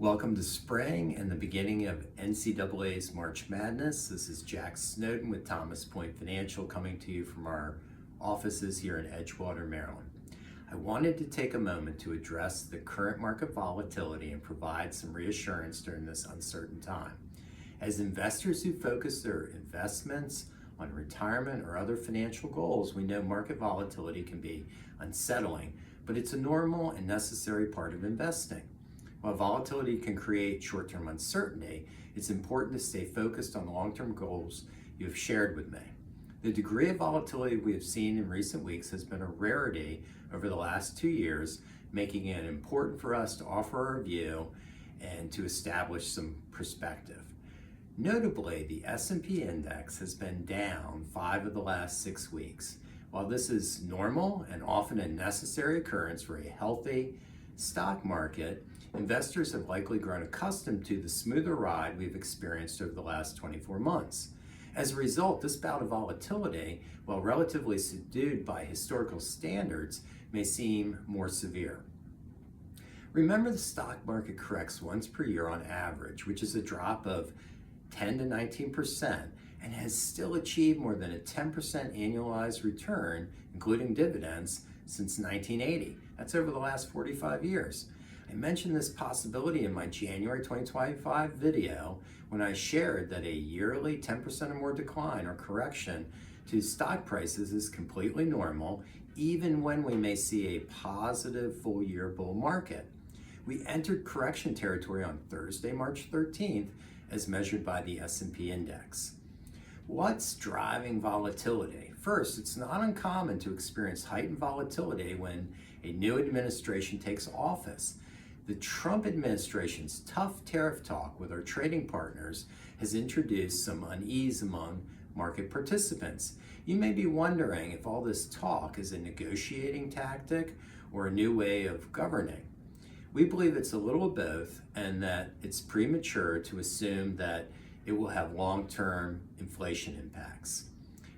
Welcome to spring and the beginning of NCAA's March Madness. This is Jack Snowden with Thomas Point Financial coming to you from our offices here in Edgewater, Maryland. I wanted to take a moment to address the current market volatility and provide some reassurance during this uncertain time. As investors who focus their investments on retirement or other financial goals, we know market volatility can be unsettling, but it's a normal and necessary part of investing. While volatility can create short-term uncertainty, it's important to stay focused on the long-term goals you have shared with me. The degree of volatility we have seen in recent weeks has been a rarity over the last 2 years, making it important for us to offer our view and to establish some perspective. Notably, the S&P index has been down 5 of the last 6 weeks. While this is normal and often a necessary occurrence for a healthy stock market, investors have likely grown accustomed to the smoother ride we've experienced over the last 24 months. As a result, this bout of volatility, while relatively subdued by historical standards, may seem more severe. Remember, the stock market corrects once per year on average, which is a drop of 10 to 19%, and has still achieved more than a 10% annualized return, including dividends, since 1980. That's over the last 45 years. I mentioned this possibility in my January 2025 video when I shared that a yearly 10% or more decline or correction to stock prices is completely normal, even when we may see a positive full-year bull market. We entered correction territory on Thursday, March 13th, as measured by the S&P index. What's driving volatility? First, it's not uncommon to experience heightened volatility when a new administration takes office. The Trump administration's tough tariff talk with our trading partners has introduced some unease among market participants. You may be wondering if all this talk is a negotiating tactic or a new way of governing. We believe it's a little of both, and that it's premature to assume that it will have long-term inflation impacts.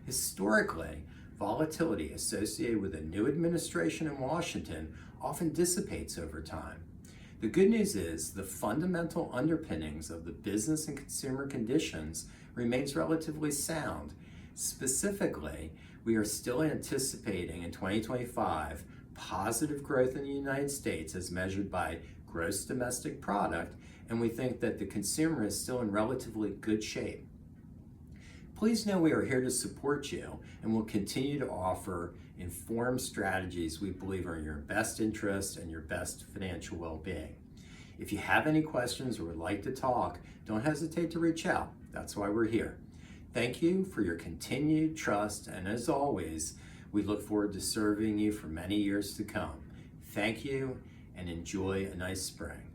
Historically, volatility associated with a new administration in Washington often dissipates over time. The good news is the fundamental underpinnings of the business and consumer conditions remains relatively sound. Specifically, we are still anticipating in 2025 positive growth in the United States as measured by gross domestic product, and we think that the consumer is still in relatively good shape. Please know we are here to support you and will continue to offer informed strategies we believe are in your best interest and your best financial well-being. If you have any questions or would like to talk, don't hesitate to reach out. That's why we're here. Thank you for your continued trust, and as always, we look forward to serving you for many years to come. Thank you, and enjoy a nice spring.